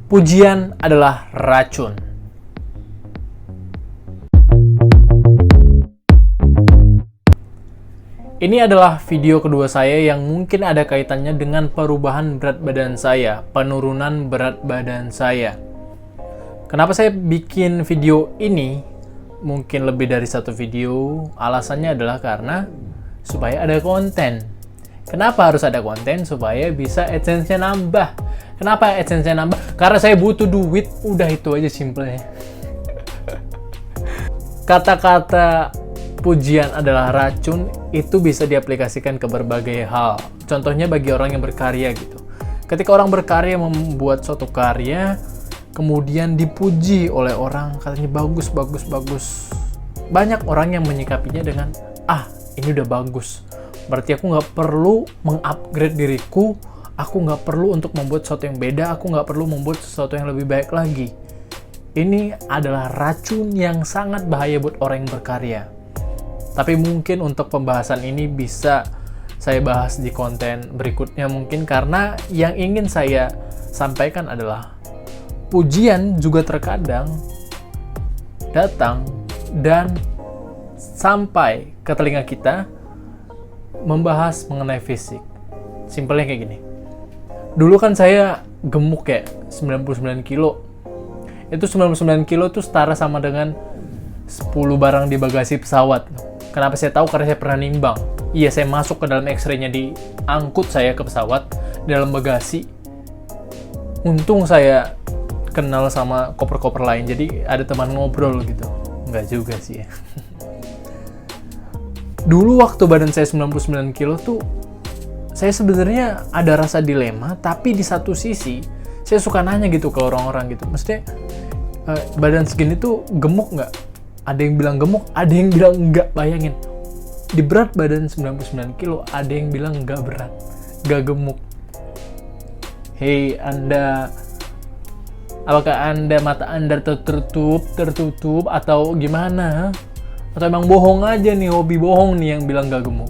Pujian adalah racun. Ini adalah video kedua saya yang mungkin ada kaitannya dengan perubahan berat badan saya, penurunan berat badan saya. Kenapa saya bikin video ini? Mungkin lebih dari satu video. Alasannya adalah karena supaya ada konten. Kenapa harus ada konten? Supaya bisa AdSense-nya nambah. Kenapa AdSense-nya nambah? Karena saya butuh duit. Udah itu aja simpelnya. Kata-kata pujian adalah racun itu bisa diaplikasikan ke berbagai hal. Contohnya bagi orang yang berkarya gitu. Ketika orang berkarya membuat suatu karya, kemudian dipuji oleh orang, katanya bagus. Banyak orang yang menyikapinya dengan, ini udah bagus. Berarti aku nggak perlu mengupgrade diriku, aku nggak perlu untuk membuat sesuatu yang beda, aku nggak perlu membuat sesuatu yang lebih baik lagi. Ini adalah racun yang sangat bahaya buat orang yang berkarya. Tapi mungkin untuk pembahasan ini bisa saya bahas di konten berikutnya mungkin, karena yang ingin saya sampaikan adalah pujian juga terkadang datang dan sampai ke telinga kita membahas mengenai fisik. Simpelnya kayak gini. Dulu kan saya gemuk ya, 99 kilo. Itu 99 kilo tuh setara sama dengan 10 barang di bagasi pesawat. Kenapa saya tahu? Karena saya pernah nimbang. Iya, saya masuk ke dalam X-ray-nya, diangkut saya ke pesawat dalam bagasi. Untung saya kenal sama koper-koper lain, jadi ada teman ngobrol gitu. Enggak juga sih ya. Dulu waktu badan saya 99 kilo tuh, saya sebenarnya ada rasa dilema, tapi di satu sisi, saya suka nanya gitu ke orang-orang gitu. Maksudnya, badan segini tuh gemuk nggak? Ada yang bilang gemuk, ada yang bilang enggak. Bayangin, di berat badan 99 kilo, ada yang bilang enggak berat, enggak gemuk. Hei Anda, apakah Anda mata Anda tertutup atau gimana? Atau emang bohong aja nih, hobi bohong nih yang bilang enggak gemuk?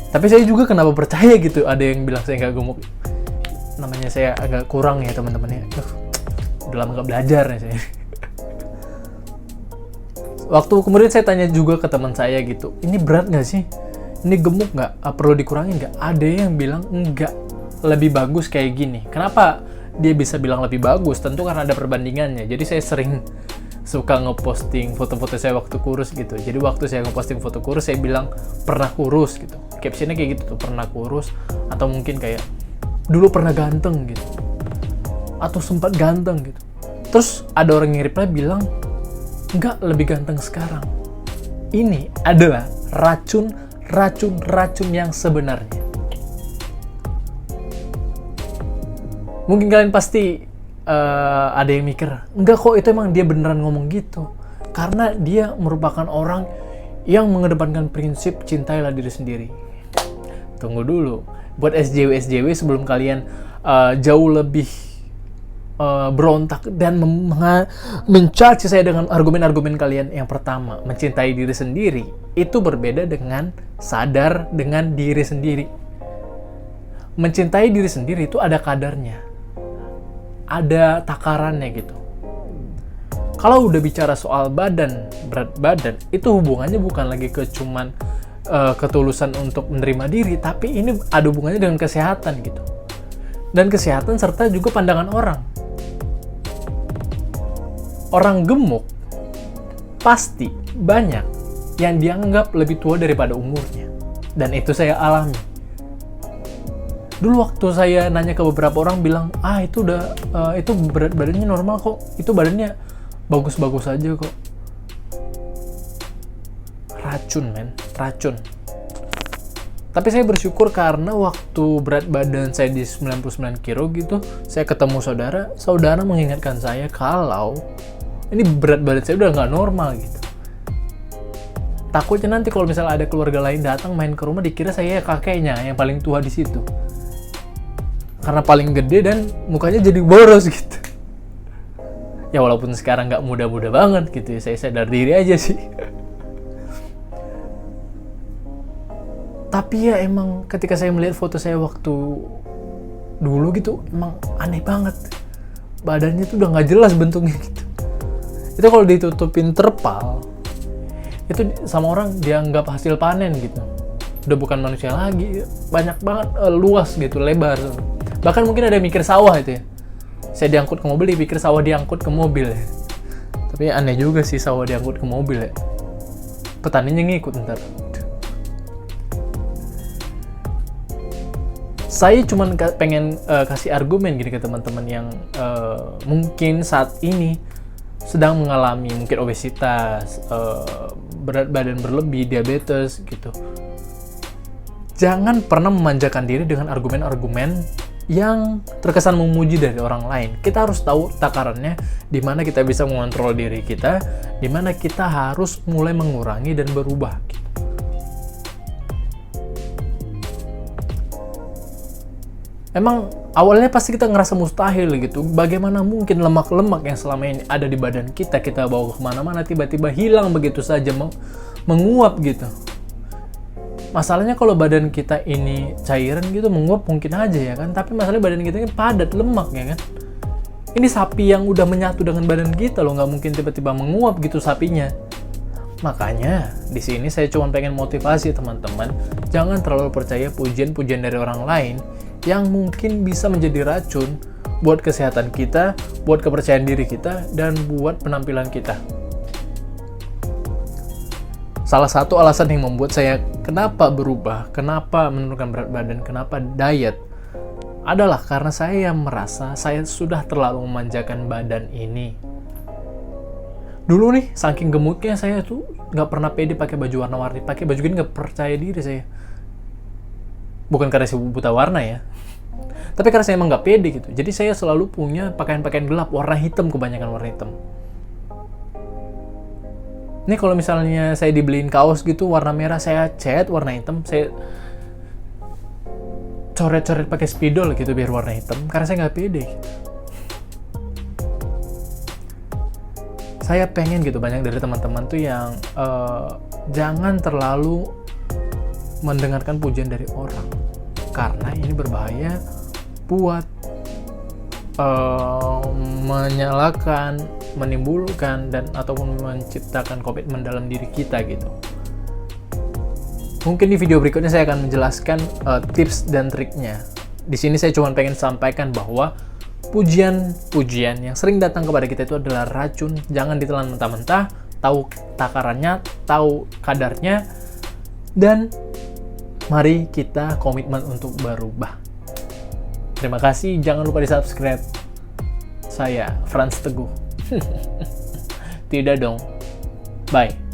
Tapi saya juga kenapa percaya gitu ada yang bilang saya enggak gemuk? Namanya saya agak kurang ya teman-teman ya. Udah lama enggak belajar nih saya. Waktu kemudian saya tanya juga ke teman saya gitu, ini berat nggak sih? Ini gemuk nggak? Perlu dikurangin nggak? Ada yang bilang enggak, lebih bagus kayak gini. Kenapa dia bisa bilang lebih bagus? Tentu karena ada perbandingannya. Jadi saya sering suka ngeposting foto-foto saya waktu kurus gitu. Jadi waktu saya ngeposting foto kurus, saya bilang pernah kurus gitu. Captionnya kayak gitu tuh, pernah kurus. Atau mungkin kayak, dulu pernah ganteng gitu. Atau sempat ganteng gitu. Terus ada orang yang reply bilang, enggak, lebih ganteng sekarang. Ini adalah racun yang sebenarnya. Mungkin kalian pasti ada yang mikir, enggak kok, itu emang dia beneran ngomong gitu. Karena dia merupakan orang yang mengedepankan prinsip cintailah diri sendiri. Tunggu dulu. Buat SJW sebelum kalian jauh lebih berontak dan mencaci saya dengan argumen-argumen kalian. Yang pertama, mencintai diri sendiri itu berbeda dengan sadar dengan diri sendiri. Mencintai diri sendiri itu ada kadarnya, ada takarannya gitu. Kalau udah bicara soal badan, berat badan, itu hubungannya bukan lagi ke cuman ketulusan untuk menerima diri, tapi ini ada hubungannya dengan kesehatan gitu. Dan kesehatan serta juga pandangan orang. Orang gemuk pasti banyak yang dianggap lebih tua daripada umurnya. Dan itu saya alami. Dulu waktu saya nanya ke beberapa orang bilang, itu udah itu berat badannya normal kok. Itu badannya bagus-bagus aja kok. Racun, men. Racun. Tapi saya bersyukur karena waktu berat badan saya di 99 kilo gitu, saya ketemu saudara mengingatkan saya kalau ini berat badan saya udah nggak normal gitu. Takutnya nanti kalau misalnya ada keluarga lain datang main ke rumah, dikira saya kakeknya yang paling tua di situ. Karena paling gede dan mukanya jadi boros gitu. Ya walaupun sekarang nggak muda-muda banget gitu ya, saya sadar diri aja sih. Tapi ya emang ketika saya melihat foto saya waktu dulu gitu, emang aneh banget. badannya tuh udah nggak jelas bentuknya gitu. Itu kalau ditutupin terpal, itu sama orang dianggap hasil panen gitu. Udah bukan manusia lagi, banyak banget, luas gitu, lebar. Bahkan mungkin ada yang mikir sawah itu ya. Saya diangkut ke mobil, dipikir sawah diangkut ke mobil ya. Tapi aneh juga sih sawah diangkut ke mobil ya. Petaninya ngikut ntar. Saya cuma pengen kasih argumen gini ke teman-teman yang mungkin saat ini sedang mengalami mungkin obesitas, berat badan berlebih, diabetes gitu. Jangan pernah memanjakan diri dengan argumen-argumen yang terkesan memuji dari orang lain. Kita harus tahu takarannya, di mana kita bisa mengontrol diri kita, di mana kita harus mulai mengurangi dan berubah. Gitu. Emang awalnya pasti kita ngerasa mustahil gitu. Bagaimana mungkin lemak-lemak yang selama ini ada di badan kita, kita bawa kemana-mana, tiba-tiba hilang begitu saja, menguap gitu. Masalahnya kalau badan kita ini cairan gitu, menguap mungkin aja ya kan. Tapi masalahnya badan kita ini padat, lemak ya kan. Ini sapi yang udah menyatu dengan badan kita loh, nggak mungkin tiba-tiba menguap gitu sapinya. Makanya di sini saya cuma pengen motivasi teman-teman, jangan terlalu percaya pujian-pujian dari orang lain yang mungkin bisa menjadi racun buat kesehatan kita, buat kepercayaan diri kita, dan buat penampilan kita. Salah satu alasan yang membuat saya kenapa berubah, kenapa menurunkan berat badan, kenapa diet, adalah karena saya merasa saya sudah terlalu memanjakan badan ini. Dulu nih, saking gemuknya saya tuh nggak pernah pede pakai baju warna-warni, pakai baju gini nggak percaya diri saya. Bukan karena saya buta warna ya, tapi karena saya emang nggak pede gitu. Jadi saya selalu punya pakaian-pakaian gelap, warna hitam, kebanyakan warna hitam. Ini kalau misalnya saya dibeliin kaos gitu warna merah, saya cat warna hitam, saya coret-coret pakai spidol gitu biar warna hitam, karena saya nggak pede. Saya pengen gitu banyak dari teman-teman tuh yang jangan terlalu mendengarkan pujian dari orang, karena ini berbahaya buat menyalakan, menimbulkan, dan ataupun menciptakan komitmen dalam diri kita gitu. Mungkin di video berikutnya saya akan menjelaskan tips dan triknya. Di sini saya cuma pengen sampaikan bahwa pujian-pujian yang sering datang kepada kita itu adalah racun. Jangan ditelan mentah-mentah, tahu takarannya, tahu kadarnya, dan mari kita komitmen untuk berubah. Terima kasih, jangan lupa di-subscribe. Saya Franz Teguh. Tidak dong. Bye.